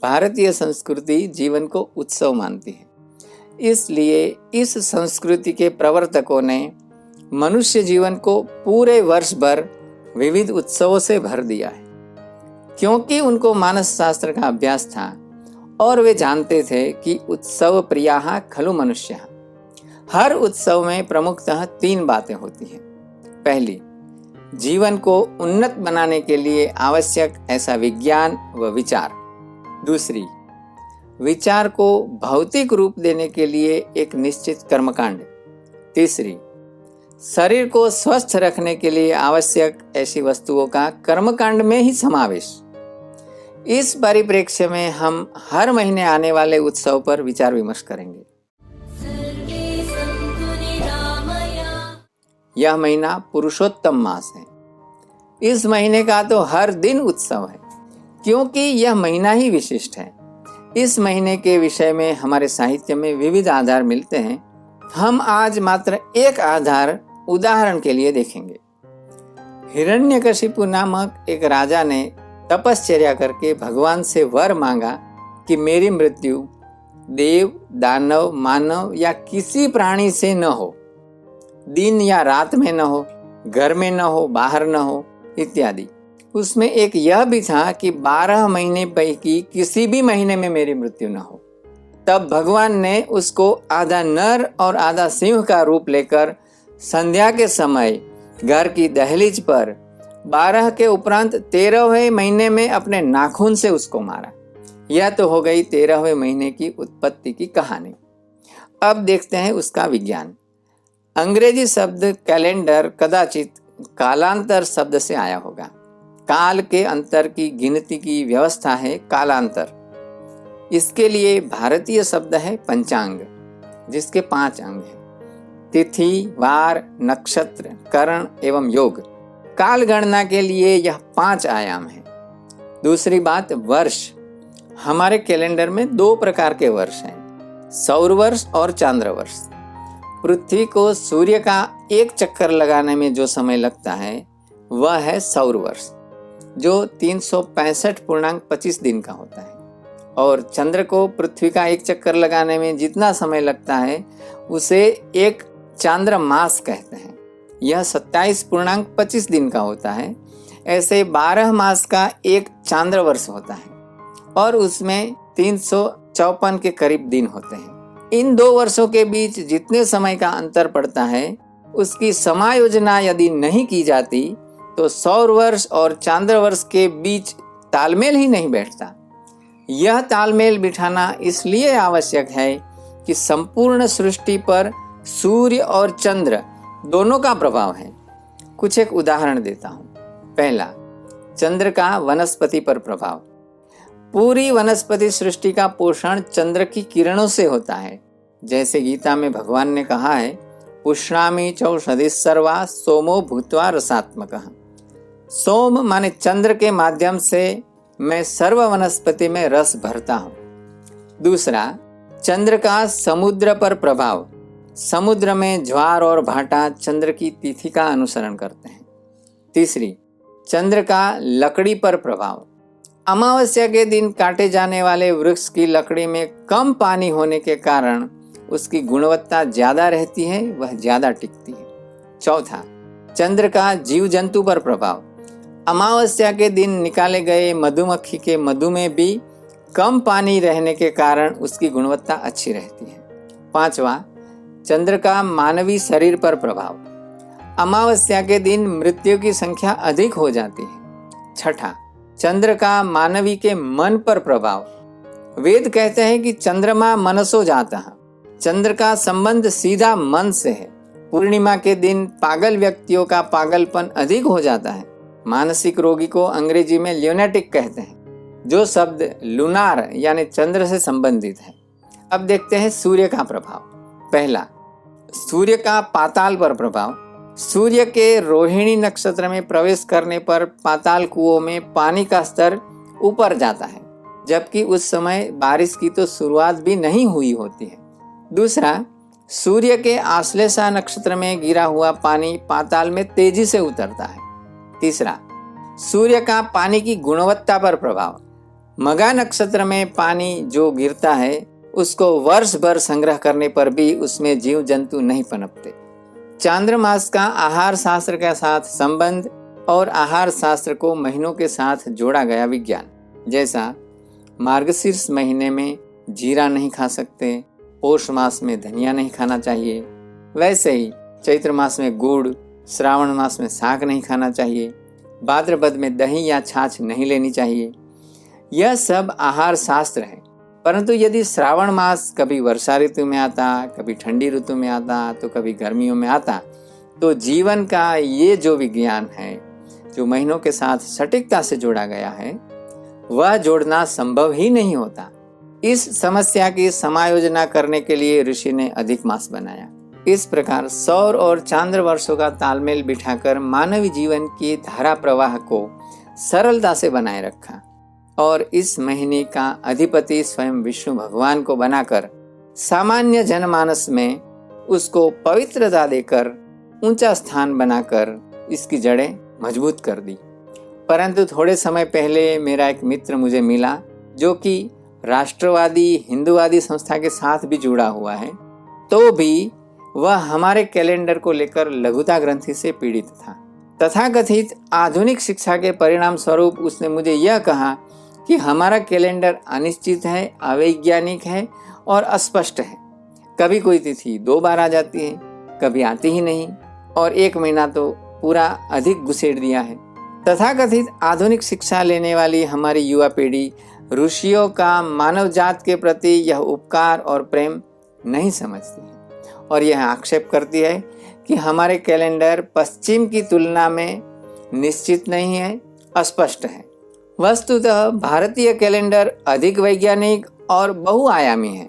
भारतीय संस्कृति जीवन को उत्सव मानती है, इसलिए इस संस्कृति के प्रवर्तकों ने मनुष्य जीवन को पूरे वर्ष भर विविध उत्सवों से भर दिया है। क्योंकि उनको मानस शास्त्र का अभ्यास था और वे जानते थे कि उत्सव प्रियाः खलु मनुष्यः। हर उत्सव में प्रमुखतः 3 बातें होती हैं। पहली, जीवन को उन्नत बनाने के लिए आवश्यक ऐसा विज्ञान व विचार। दूसरी, विचार को भौतिक रूप देने के लिए एक निश्चित कर्मकांड। तीसरी, शरीर को स्वस्थ रखने के लिए आवश्यक ऐसी वस्तुओं का कर्मकांड में ही समावेश। इस परिप्रेक्ष्य में हम हर महीने आने वाले उत्सव पर विचार विमर्श करेंगे। यह महीना पुरुषोत्तम मास है। इस महीने का तो हर दिन उत्सव है, क्योंकि यह महीना ही विशिष्ट है। इस महीने के विषय में हमारे साहित्य में विविध आधार मिलते हैं। हम आज मात्र एक आधार उदाहरण के लिए देखेंगे। हिरण्यकशिपु नामक एक राजा ने तपश्चर्या करके भगवान से वर मांगा कि मेरी मृत्यु देव, दानव, मानव या किसी प्राणी से न हो, दिन या रात में न हो, घर में न हो, बाहर न हो इत्यादि। उसमें एक यह भी था कि 12 महीने पैकी किसी भी महीने में मेरी मृत्यु न हो। तब भगवान ने उसको आधा नर और आधा सिंह का रूप लेकर संध्या के समय घर की दहलीज पर 12 के उपरांत 13वें महीने में अपने नाखून से उसको मारा। यह तो हो गई 13वें महीने की उत्पत्ति की कहानी। अब देखते हैं उसका विज्ञान। अंग्रेजी शब्द कैलेंडर कदाचित कालांतर शब्द से आया होगा। काल के अंतर की गिनती की व्यवस्था है कालांतर। इसके लिए भारतीय शब्द है पंचांग, जिसके 5 अंग हैं: तिथि, वार, नक्षत्र, करण एवं योग। काल गणना के लिए यह 5 आयाम है। दूसरी बात, वर्ष। हमारे कैलेंडर में 2 प्रकार के वर्ष हैं, सौर वर्ष और चांद्र वर्ष। पृथ्वी को सूर्य का एक चक्कर लगाने में जो समय लगता है वह है सौर वर्ष, जो 365.25 दिन का होता है। और चंद्र को पृथ्वी का एक चक्कर लगाने में जितना समय लगता है उसे एक चांद्र मास कहते हैं। यह 27.25 दिन का होता है। ऐसे 12 मास का एक चांद्र वर्ष होता है और उसमें 354 के करीब दिन होते हैं। इन 2 वर्षों के बीच जितने समय का अंतर पड़ता है उसकी समायोजना यदि नहीं की जाती तो सौर वर्ष और चांद्र वर्ष के बीच तालमेल ही नहीं बैठता। यह तालमेल बिठाना इसलिए आवश्यक है कि संपूर्ण सृष्टि पर सूर्य और चंद्र दोनों का प्रभाव है। कुछ एक उदाहरण देता हूँ। पहला, चंद्र का वनस्पति पर प्रभाव। पूरी वनस्पति सृष्टि का पोषण चंद्र की किरणों से होता है। जैसे गीता में भगवान ने कहा है, पुष्णामि चौषधि सर्वा सोमो भूत्वा रसात्मकः। सोम माने चंद्र के माध्यम से मैं सर्व वनस्पति में रस भरता हूँ। दूसरा, चंद्र का समुद्र पर प्रभाव। समुद्र में ज्वार और भाटा चंद्र की तिथि का अनुसरण करते हैं। तीसरी, चंद्र का लकड़ी पर प्रभाव। अमावस्या के दिन काटे जाने वाले वृक्ष की लकड़ी में कम पानी होने के कारण उसकी गुणवत्ता ज्यादा रहती है, वह ज्यादा टिकती है। चौथा, चंद्र का जीव जंतु पर प्रभाव। अमावस्या के दिन निकाले गए मधुमक्खी के मधु में भी कम पानी रहने के कारण उसकी गुणवत्ता अच्छी रहती है। पांचवा, चंद्र का मानवी शरीर पर प्रभाव। अमावस्या के दिन मृत्यु की संख्या अधिक हो जाती है। छठा, चंद्र का मानवी के मन पर प्रभाव। वेद कहते हैं कि चंद्रमा मनसो जाता है। चंद्र का संबंध सीधा मन से है। पूर्णिमा के दिन पागल व्यक्तियों का पागलपन अधिक हो जाता है। मानसिक रोगी को अंग्रेजी में ल्यूनेटिक कहते हैं, जो शब्द लूनार यानी चंद्र से संबंधित है। अब देखते हैं सूर्य का प्रभाव। पहला, सूर्य का पाताल पर प्रभाव। सूर्य के रोहिणी नक्षत्र में प्रवेश करने पर पाताल कुओं में पानी का स्तर ऊपर जाता है, जबकि उस समय बारिश की तो शुरुआत भी नहीं हुई होती है। दूसरा, सूर्य के आश्लेषा नक्षत्र में गिरा हुआ पानी पाताल में तेजी से उतरता है। तीसरा, सूर्य का पानी की गुणवत्ता पर प्रभाव। मघा नक्षत्र में पानी जो गिरता है उसको वर्ष भर संग्रह करने पर भी उसमें जीव जंतु नहीं पनपते। चांद्रमास का आहार शास्त्र के साथ संबंध और आहार शास्त्र को महीनों के साथ जोड़ा गया विज्ञान, जैसा मार्गशीर्ष महीने में जीरा नहीं खा सकते, पौष मास में धनिया नहीं खाना चाहिए, वैसे ही चैत्र मास में गुड़, श्रावण मास में साग नहीं खाना चाहिए, भाद्रपद में दही या छाछ नहीं लेनी चाहिए। यह सब आहार शास्त्र है। परंतु यदि श्रावण मास कभी वर्षा ऋतु में आता, कभी ठंडी ऋतु में आता, तो कभी गर्मियों में आता, तो जीवन का ये जो विज्ञान है, जो महीनों के साथ सटीकता से जोड़ा गया है, वह जोड़ना संभव ही नहीं होता। इस समस्या की समायोजना करने के लिए ऋषि ने अधिक मास बनाया। इस प्रकार सौर और चांद्र वर्षों का तालमेल बिठाकर मानवीय जीवन की धारा प्रवाह को सरलता से बनाए रखा और इस महीने का अधिपति स्वयं विष्णु भगवान को बनाकर सामान्य जनमानस में उसको पवित्रता देकर ऊंचा स्थान बनाकर इसकी जड़ें मजबूत कर दी। परंतु थोड़े समय पहले मेरा एक मित्र मुझे मिला जो कि राष्ट्रवादी हिंदूवादी संस्था के साथ भी जुड़ा हुआ है, तो भी वह हमारे कैलेंडर को लेकर लघुता ग्रंथि से पीड़ित था। तथाकथित आधुनिक शिक्षा के परिणाम स्वरूप उसने मुझे यह कहा कि हमारा कैलेंडर अनिश्चित है, अवैज्ञानिक है और अस्पष्ट है। कभी कोई तिथि 2 बार आ जाती है, कभी आती ही नहीं, और 1 महीना तो पूरा अधिक घुसेड़ दिया है। तथाकथित आधुनिक शिक्षा लेने वाली हमारी युवा पीढ़ी ऋषियों का मानव जात के प्रति यह उपकार और प्रेम नहीं समझती है और यह आक्षेप करती है कि हमारे कैलेंडर पश्चिम की तुलना में निश्चित नहीं है, अस्पष्ट है। वस्तुतः भारतीय कैलेंडर अधिक वैज्ञानिक और बहुआयामी है।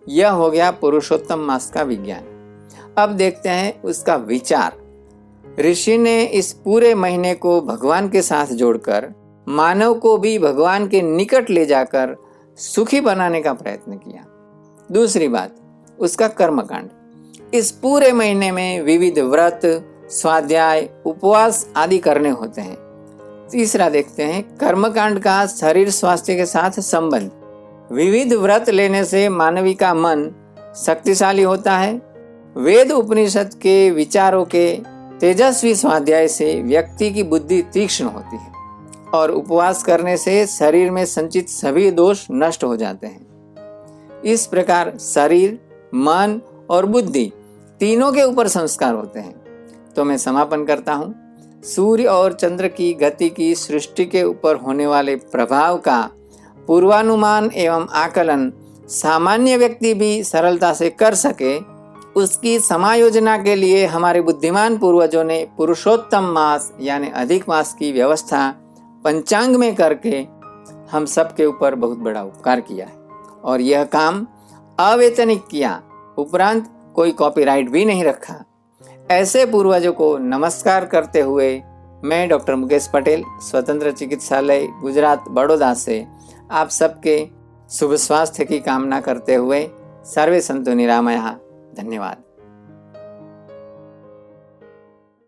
यह हो गया पुरुषोत्तम मास का विज्ञान। अब देखते हैं उसका विचार। ऋषि ने इस पूरे महीने को भगवान के साथ जोड़कर मानव को भी भगवान के निकट ले जाकर सुखी बनाने का प्रयत्न किया। दूसरी बात, उसका कर्मकांड। इस पूरे महीने में विविध व्रत, स्वाध्याय, उपवास आदि करने होते हैं। तीसरा देखते हैं कर्मकांड का शरीर स्वास्थ्य के साथ संबंध। विविध व्रत लेने से मानवी का मन शक्तिशाली होता है। वेद उपनिषद के विचारों के तेजस्वी स्वाध्याय से व्यक्ति की बुद्धि तीक्ष्ण होती है और उपवास करने से शरीर में संचित सभी दोष नष्ट हो जाते हैं। इस प्रकार शरीर, मन और बुद्धि तीनों के ऊपर संस्कार होते हैं। तो मैं समापन करता हूँ। सूर्य और चंद्र की गति की सृष्टि के ऊपर होने वाले प्रभाव का पूर्वानुमान एवं आकलन सामान्य व्यक्ति भी सरलता से कर सके, उसकी समायोजना के लिए हमारे बुद्धिमान पूर्वजों ने पुरुषोत्तम मास यानी अधिक मास की व्यवस्था पंचांग में करके हम सब के ऊपर बहुत बड़ा उपकार किया है और यह काम अवैतनिक किया, उपरांत कोई कॉपीराइट भी नहीं रखा। ऐसे पूर्वजों को नमस्कार करते हुए मैं डॉक्टर मुकेश पटेल, स्वतंत्र चिकित्सालय गुजरात बड़ौदा से आप सबके शुभ स्वास्थ्य की कामना करते हुए सर्वे संतु निरामया। धन्यवाद।